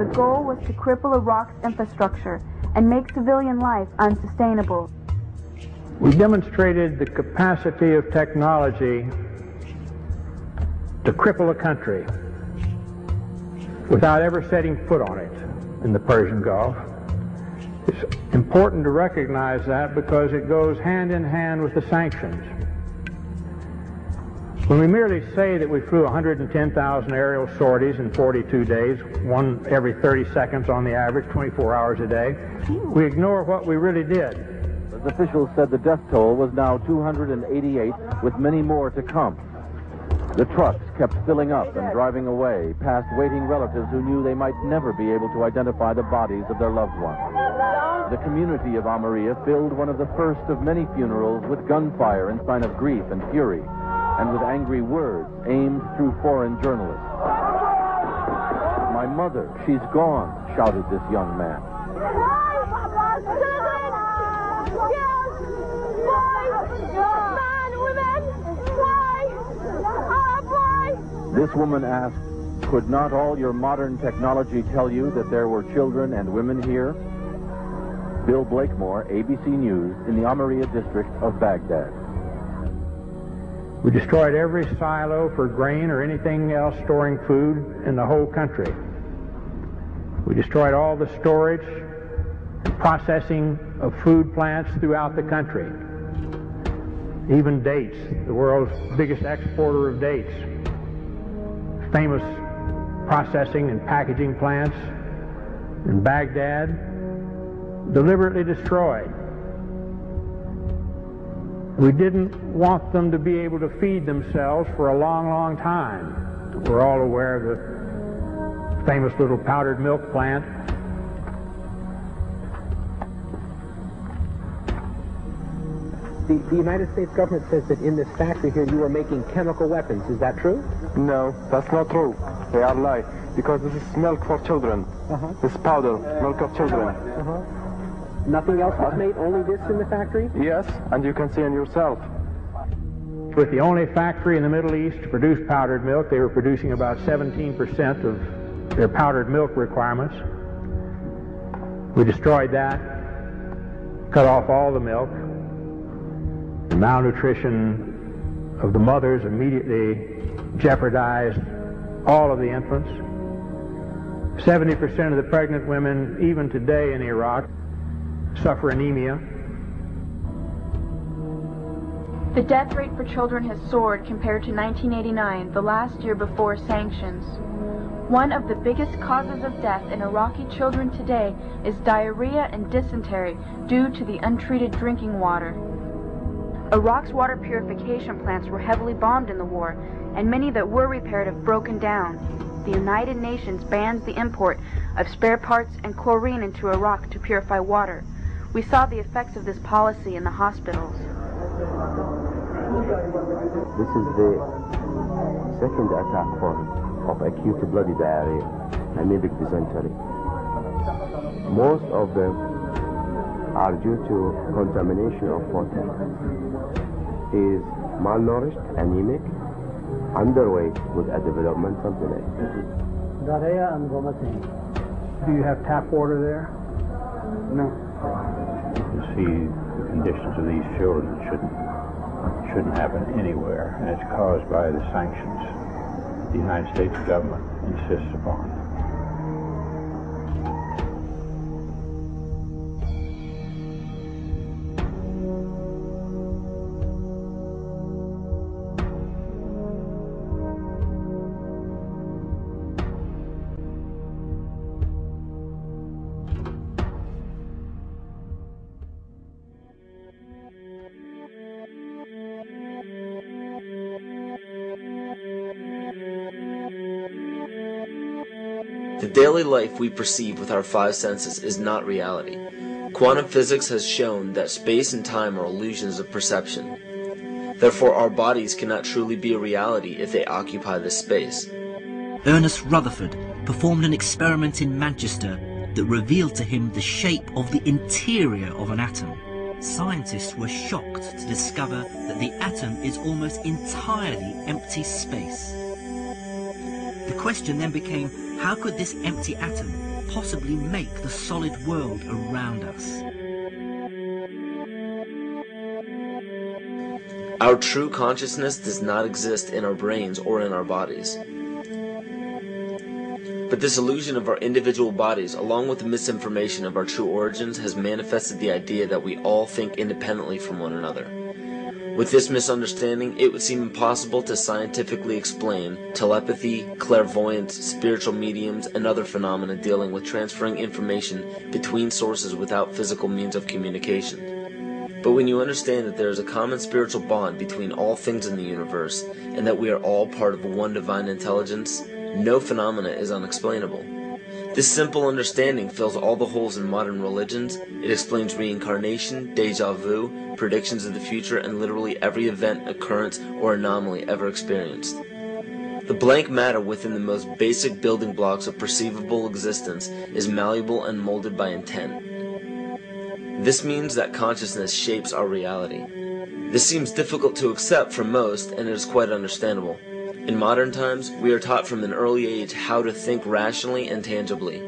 the goal was to cripple Iraq's infrastructure and make civilian life unsustainable. We demonstrated the capacity of technology to cripple a country without ever setting foot on it in the Persian Gulf. It's important to recognize that because it goes hand in hand with the sanctions. When we merely say that we flew 110,000 aerial sorties in 42 days, one every 30 seconds on the average, 24 hours a day, we ignore what we really did. As officials said, the death toll was now 288, with many more to come. The trucks kept filling up and driving away, past waiting relatives who knew they might never be able to identify the bodies of their loved ones. The community of Almeria filled one of the first of many funerals with gunfire in sign of grief and fury, and with angry words aimed through foreign journalists. "My mother, she's gone," shouted this young man. This woman asked, "Could not all your modern technology tell you that there were children and women here?" Bill Blakemore, ABC News, in the Almeria district of Baghdad. We destroyed every silo for grain or anything else storing food in the whole country. We destroyed all the storage and processing of food plants throughout the country. Even dates, the world's biggest exporter of dates. Famous processing and packaging plants in Baghdad, deliberately destroyed. We didn't want them to be able to feed themselves for a long, long time. We're all aware of the famous little powdered milk plant. The United States government says that in this factory here you are making chemical weapons. Is that true? No, that's not true. They are lying. Because this is milk for children. This powder, milk of children. Nothing else was made? Only this in the factory? Yes, and you can see it yourself. With the only factory in the Middle East to produce powdered milk, they were producing about 17% of their powdered milk requirements. We destroyed that, cut off all the milk. The malnutrition of the mothers immediately jeopardized all of the infants. 70% of the pregnant women, even today in Iraq, suffer anemia. The death rate for children has soared compared to 1989, the last year before sanctions. One of the biggest causes of death in Iraqi children today is diarrhea and dysentery due to the untreated drinking water. Iraq's water purification plants were heavily bombed in the war, and many that were repaired have broken down. The United Nations bans the import of spare parts and chlorine into Iraq to purify water. We saw the effects of this policy in the hospitals. This is the second attack form of acute bloody diarrhea, anemic dysentery. Most of them are due to contamination of water. Is malnourished, anemic, underweight with a developmental delay. Do you have tap water there? No. You see, the conditions of these children shouldn't happen anywhere, and it's caused by the sanctions the United States government insists upon. The daily life we perceive with our five senses is not reality. Quantum physics has shown that space and time are illusions of perception. Therefore, our bodies cannot truly be a reality if they occupy this space. Ernest Rutherford performed an experiment in Manchester that revealed to him the shape of the interior of an atom. Scientists were shocked to discover that the atom is almost entirely empty space. The question then became, how could this empty atom possibly make the solid world around us. Our true consciousness does not exist in our brains or in our bodies. But this illusion of our individual bodies, along with the misinformation of our true origins, has manifested the idea that we all think independently from one another. With this misunderstanding, it would seem impossible to scientifically explain telepathy, clairvoyance, spiritual mediums, and other phenomena dealing with transferring information between sources without physical means of communication. But when you understand that there is a common spiritual bond between all things in the universe, and that we are all part of one divine intelligence, no phenomena is unexplainable. This simple understanding fills all the holes in modern religions. It explains reincarnation, déjà vu, predictions of the future, and literally every event, occurrence, or anomaly ever experienced. The blank matter within the most basic building blocks of perceivable existence is malleable and molded by intent. This means that consciousness shapes our reality. This seems difficult to accept for most, and it is quite understandable. In modern times, we are taught from an early age how to think rationally and tangibly.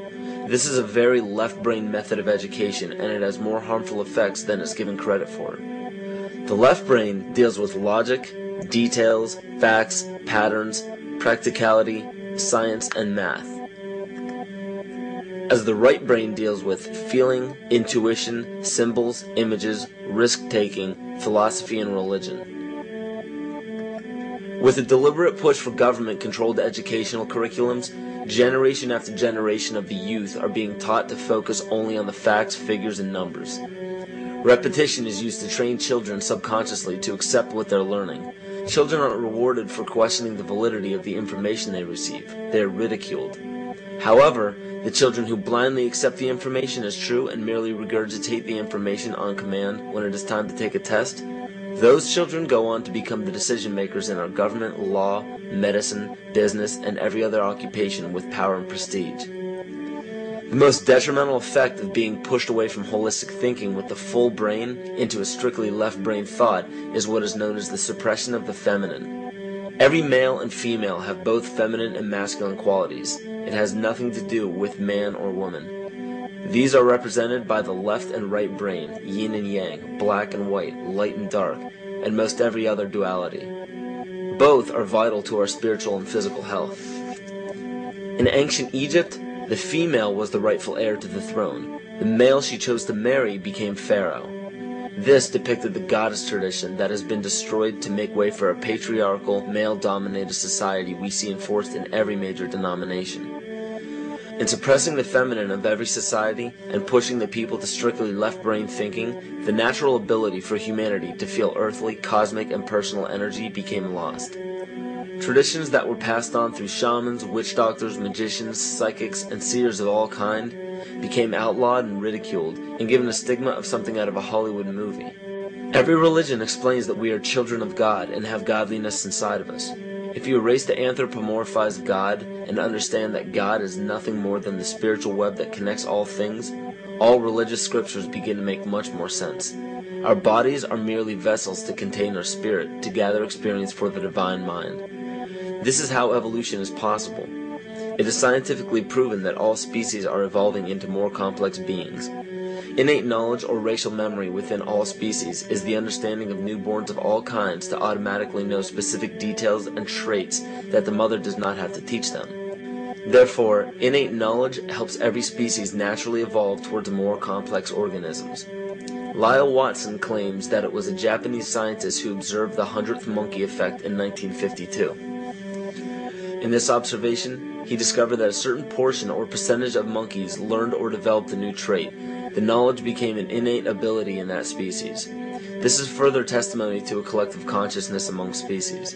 This is a very left-brain method of education, and it has more harmful effects than it's given credit for. The left brain deals with logic, details, facts, patterns, practicality, science, and math, as the right brain deals with feeling, intuition, symbols, images, risk-taking, philosophy, and religion. With a deliberate push for government-controlled educational curriculums, generation after generation of the youth are being taught to focus only on the facts, figures, and numbers. Repetition is used to train children subconsciously to accept what they're learning. Children aren't rewarded for questioning the validity of the information they receive. They are ridiculed. However, the children who blindly accept the information as true and merely regurgitate the information on command when it is time to take a test, those children go on to become the decision makers in our government, law, medicine, business, and every other occupation with power and prestige. The most detrimental effect of being pushed away from holistic thinking with the full brain into a strictly left brain thought is what is known as the suppression of the feminine. Every male and female have both feminine and masculine qualities. It has nothing to do with man or woman. These are represented by the left and right brain, yin and yang, black and white, light and dark, and most every other duality. Both are vital to our spiritual and physical health. In ancient Egypt, the female was the rightful heir to the throne. The male she chose to marry became pharaoh. This depicted the goddess tradition that has been destroyed to make way for a patriarchal, male-dominated society we see enforced in every major denomination. In suppressing the feminine of every society and pushing the people to strictly left-brain thinking, the natural ability for humanity to feel earthly, cosmic, and personal energy became lost. Traditions that were passed on through shamans, witch doctors, magicians, psychics, and seers of all kind became outlawed and ridiculed and given a stigma of something out of a Hollywood movie. Every religion explains that we are children of God and have godliness inside of us. If you erase the anthropomorphized God and understand that God is nothing more than the spiritual web that connects all things, all religious scriptures begin to make much more sense. Our bodies are merely vessels to contain our spirit, to gather experience for the divine mind. This is how evolution is possible. It is scientifically proven that all species are evolving into more complex beings. Innate knowledge or racial memory within all species is the understanding of newborns of all kinds to automatically know specific details and traits that the mother does not have to teach them. Therefore, innate knowledge helps every species naturally evolve towards more complex organisms. Lyle Watson claims that it was a Japanese scientist who observed the 100th monkey effect in 1952. In this observation, he discovered that a certain portion or percentage of monkeys learned or developed a new trait. The knowledge became an innate ability in that species. This is further testimony to a collective consciousness among species.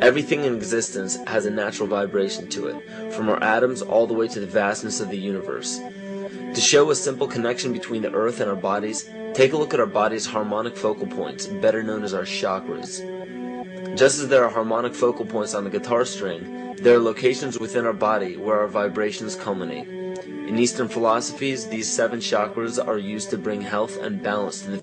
Everything in existence has a natural vibration to it, from our atoms all the way to the vastness of the universe. To show a simple connection between the earth and our bodies, take a look at our body's harmonic focal points, better known as our chakras. Just as there are harmonic focal points on the guitar string, there are locations within our body where our vibrations culminate. In Eastern philosophies, these 7 chakras are used to bring health and balance to the